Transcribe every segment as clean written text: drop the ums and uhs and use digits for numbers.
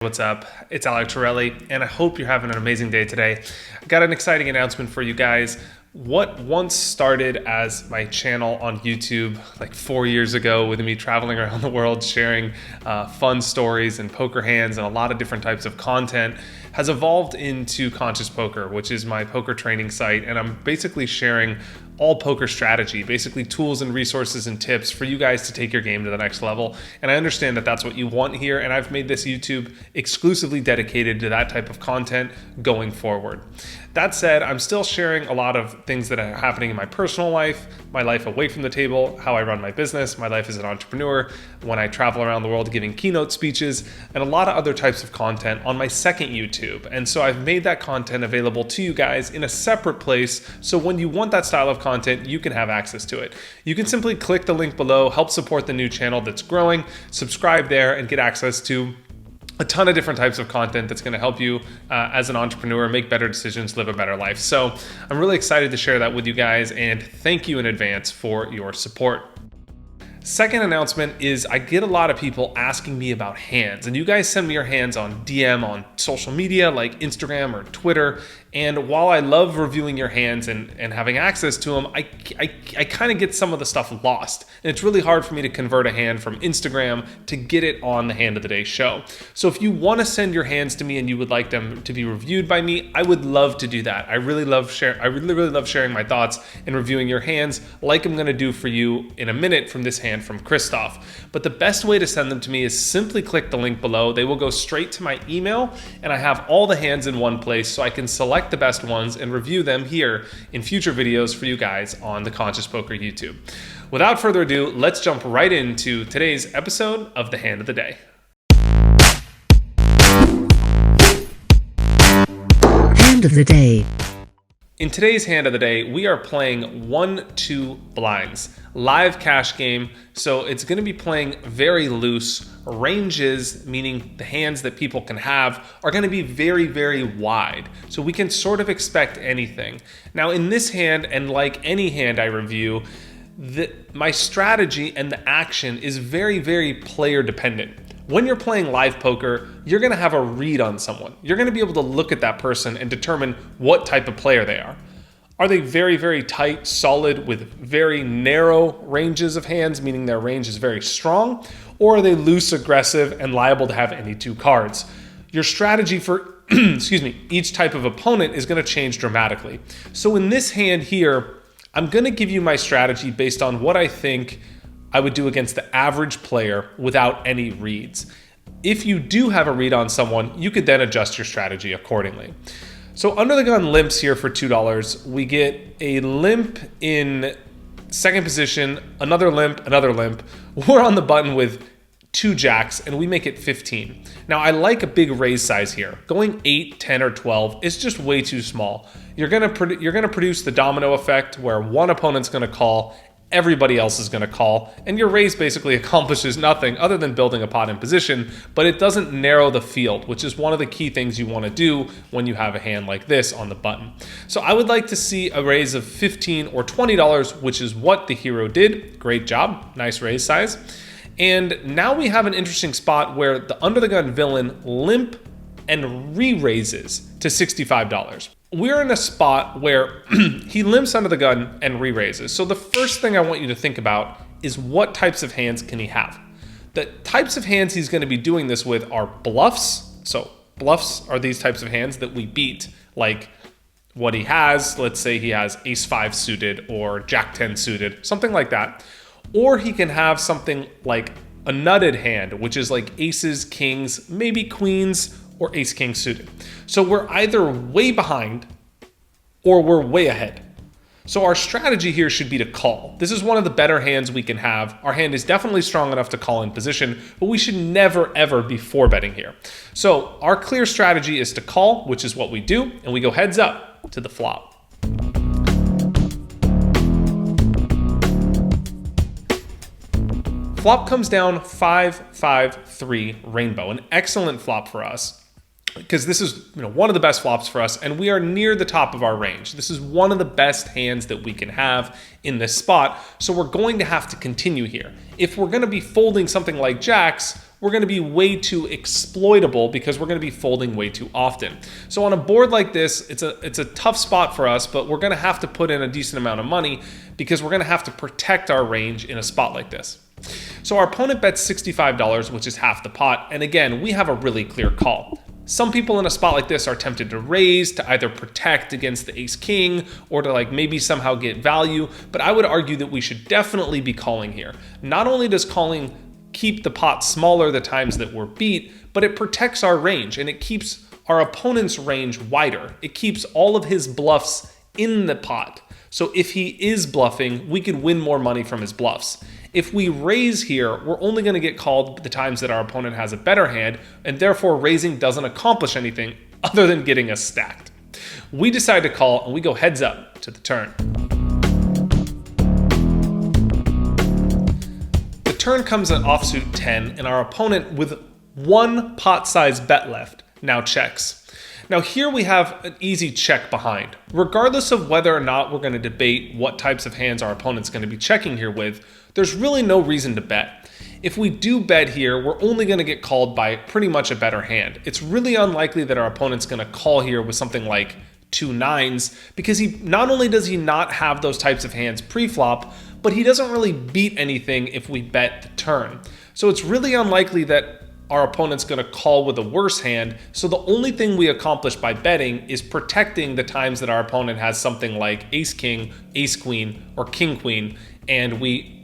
What's up? It's Alec Torelli, and I hope you're having an amazing day today. I got an exciting announcement for you guys. What once started as my channel on YouTube like 4 years ago with me traveling around the world sharing fun stories and poker hands and a lot of different types of content has evolved into Conscious Poker, which is my poker training site, and I'm basically sharing all poker strategy, basically tools and resources and tips for you guys to take your game to the next level. And I understand that that's what you want here, and I've made this YouTube exclusively dedicated to that type of content going forward. That said, I'm still sharing a lot of things that are happening in my personal life, my life away from the table, how I run my business, my life as an entrepreneur, when I travel around the world giving keynote speeches, and a lot of other types of content on my second YouTube. And so I've made that content available to you guys in a separate place, so when you want that style of content, you can have access to it. You can simply click the link below, help support the new channel that's growing, subscribe there, and get access to a ton of different types of content that's going to help you as an entrepreneur make better decisions, live a better life. So I'm really excited to share that with you guys, and thank you in advance for your support. Second announcement is I get a lot of people asking me about hands, and you guys send me your hands on DM on social media like Instagram or Twitter. And while I love reviewing your hands and having access to them, I kind of get some of the stuff lost. And it's really hard for me to convert a hand from Instagram to get it on the Hand of the Day show. So if you want to send your hands to me and you would like them to be reviewed by me, I would love to do that. I really love sharing my thoughts and reviewing your hands like I'm going to do for you in a minute from this hand from Christoph. But the best way to send them to me is simply click the link below. They will go straight to my email, and I have all the hands in one place so I can select the best ones and review them here in future videos for you guys on the Conscious Poker YouTube. Without further ado, let's jump right into today's episode of the Hand of the Day. Hand of the Day. In today's Hand of the Day, we are playing 1-2 blinds, live cash game. So it's going to be playing very loose. Ranges, meaning the hands that people can have, are going to be very, very wide. So we can sort of expect anything. Now in this hand, and like any hand I review, my strategy and the action is very, very player dependent. When you're playing live poker, you're going to have a read on someone. You're going to be able to look at that person and determine what type of player they are. Are they very, very tight, solid, with very narrow ranges of hands, meaning their range is very strong? Or are they loose, aggressive, and liable to have any two cards? Your strategy for each type of opponent is going to change dramatically. So in this hand here, I'm going to give you my strategy based on what I think I would do against the average player without any reads. If you do have a read on someone, you could then adjust your strategy accordingly. So under the gun limps here for $2, we get a limp in second position, another limp. We're on the button with 2 jacks, and we make it 15. Now I like a big raise size here. Going 8, 10, or 12 is just way too small. You're gonna produce the domino effect where one opponent's gonna call, everybody else is going to call, and your raise basically accomplishes nothing other than building a pot in position, but it doesn't narrow the field, which is one of the key things you want to do when you have a hand like this on the button. So I would like to see a raise of $15 or $20, which is what the hero did. Great job, nice raise size. And now we have an interesting spot where the under the gun villain limp and re-raises to $65. We're in a spot where he limps under the gun and re-raises. So the first thing I want you to think about is what types of hands can he have? The types of hands he's going to be doing this with are bluffs. So bluffs are these types of hands that we beat, like what he has. Let's say he has ace-5 suited or jack-10 suited, something like that. Or he can have something like a nutted hand, which is like aces, kings, maybe queens, or ace-king suited. So we're either way behind or we're way ahead. So our strategy here should be to call. This is one of the better hands we can have. Our hand is definitely strong enough to call in position, but we should never ever be 4-betting here. So our clear strategy is to call, which is what we do, and we go heads up to the flop. Flop comes down 5-5-3 rainbow, an excellent flop for us, because this is one of the best flops for us, and we are near the top of our range. This is one of the best hands that we can have in this spot, so we're going to have to continue here. If we're going to be folding something like jacks, we're going to be way too exploitable because we're going to be folding way too often. So on a board like this, it's a tough spot for us, but we're going to have to put in a decent amount of money because we're going to have to protect our range in a spot like this. So our opponent bets $65, which is half the pot, and again, we have a really clear call. Some people in a spot like this are tempted to raise to either protect against the ace-king or to like maybe somehow get value, but I would argue that we should definitely be calling here. Not only does calling keep the pot smaller the times that we're beat, but it protects our range and it keeps our opponent's range wider. It keeps all of his bluffs in the pot. So if he is bluffing, we could win more money from his bluffs. If we raise here, we're only going to get called the times that our opponent has a better hand, and therefore raising doesn't accomplish anything other than getting us stacked. We decide to call, and we go heads up to the turn. The turn comes at offsuit 10, and our opponent, with one pot size bet left, now checks. Now here we have an easy check behind. Regardless of whether or not we're going to debate what types of hands our opponent's going to be checking here with, there's really no reason to bet. If we do bet here, we're only going to get called by pretty much a better hand. It's really unlikely that our opponent's going to call here with something like 2 nines because he not only does he not have those types of hands pre-flop, but he doesn't really beat anything if we bet the turn. So it's really unlikely that our opponent's going to call with a worse hand, so the only thing we accomplish by betting is protecting the times that our opponent has something like ace-king, ace-queen, or king-queen, and we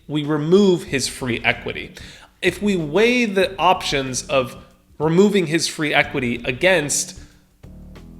remove his free equity. If we weigh the options of removing his free equity against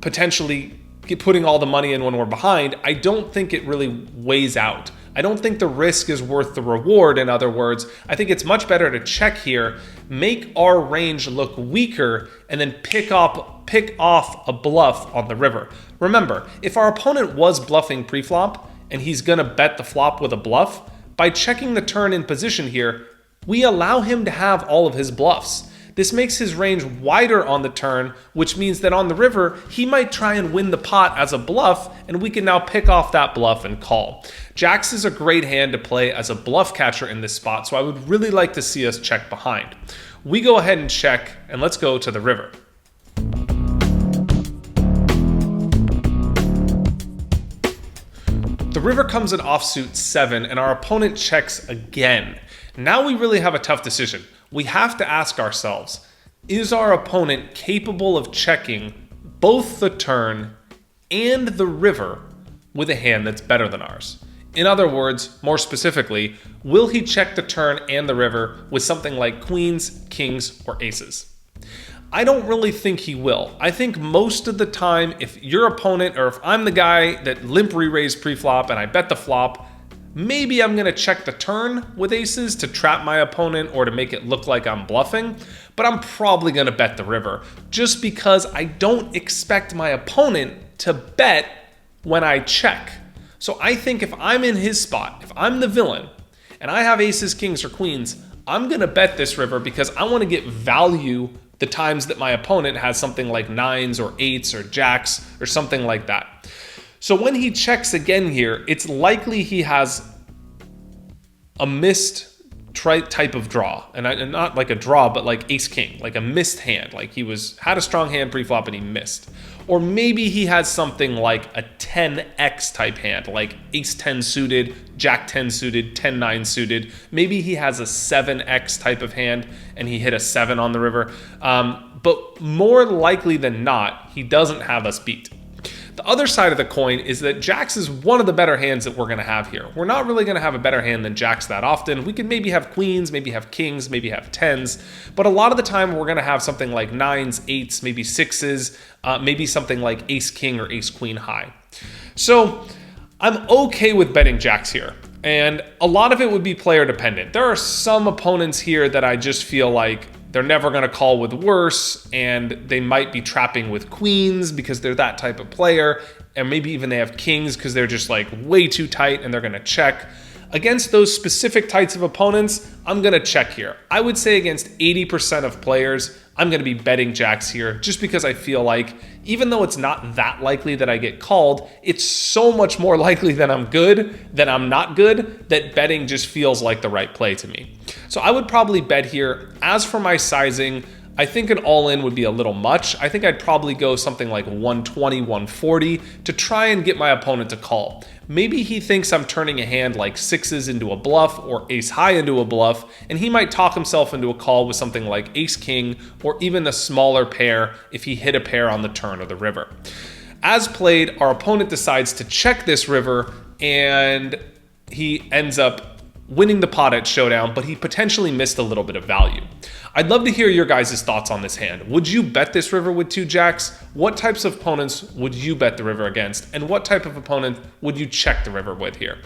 potentially putting all the money in when we're behind, I don't think it really weighs out. I don't think the risk is worth the reward. In other words, I think it's much better to check here, make our range look weaker, and then pick off a bluff on the river. Remember, if our opponent was bluffing pre-flop and he's gonna bet the flop with a bluff, by checking the turn in position here, we allow him to have all of his bluffs. This makes his range wider on the turn, which means that on the river, he might try and win the pot as a bluff, and we can now pick off that bluff and call. Jacks is a great hand to play as a bluff catcher in this spot, so I would really like to see us check behind. We go ahead and check, and let's go to the river. The river comes in offsuit 7, and our opponent checks again. Now we really have a tough decision. We have to ask ourselves, is our opponent capable of checking both the turn and the river with a hand that's better than ours? In other words, more specifically, will he check the turn and the river with something like queens, kings, or aces? I don't really think he will. I think most of the time, if your opponent, or if I'm the guy that limp re-raised pre-flop and I bet the flop, maybe I'm gonna check the turn with aces to trap my opponent or to make it look like I'm bluffing, but I'm probably gonna bet the river just because I don't expect my opponent to bet when I check. So I think if I'm in his spot, if I'm the villain and I have aces, kings, or queens, I'm gonna bet this river because I wanna get value the times that my opponent has something like nines or eights or jacks or something like that. So when he checks again here, it's likely he has a missed type of draw, and not like a draw, but like ace king, like a missed hand, like he had a strong hand pre-flop and he missed. Or maybe he has something like a 10x type hand, like ace 10 suited, jack 10 suited, 10-9 suited. Maybe he has a 7x type of hand and he hit a 7 on the river. But more likely than not, he doesn't have us beat. The other side of the coin is that jacks is one of the better hands that we're going to have here. We're not really going to have a better hand than jacks that often. We can maybe have queens, maybe have kings, maybe have tens, but a lot of the time we're going to have something like nines, eights, maybe sixes, maybe something like ace king or ace queen high. So I'm okay with betting jacks here, and a lot of it would be player dependent. There are some opponents here that I just feel like they're never going to call with worse, and they might be trapping with queens because they're that type of player, and maybe even they have kings because they're just like way too tight and they're going to check. Against those specific types of opponents, I'm going to check here. I would say against 80% of players, I'm going to be betting jacks here just because I feel like even though it's not that likely that I get called, it's so much more likely that I'm good than I'm not good that betting just feels like the right play to me. So I would probably bet here. As for my sizing, I think an all-in would be a little much. I think I'd probably go something like 120, 140 to try and get my opponent to call. Maybe he thinks I'm turning a hand like sixes into a bluff or ace high into a bluff, and he might talk himself into a call with something like ace king or even a smaller pair if he hit a pair on the turn or the river. As played, our opponent decides to check this river and he ends up winning the pot at showdown, but he potentially missed a little bit of value. I'd love to hear your guys' thoughts on this hand. Would you bet this river with 2 jacks? What types of opponents would you bet the river against? And what type of opponent would you check the river with here?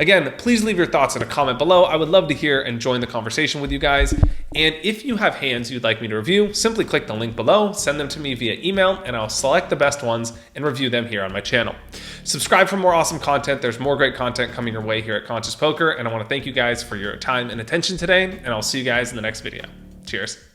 Again, please leave your thoughts in a comment below. I would love to hear and join the conversation with you guys. And if you have hands you'd like me to review, simply click the link below, send them to me via email, and I'll select the best ones and review them here on my channel. Subscribe for more awesome content. There's more great content coming your way here at Conscious Poker, and I want to thank you guys for your time and attention today, and I'll see you guys in the next video. Cheers.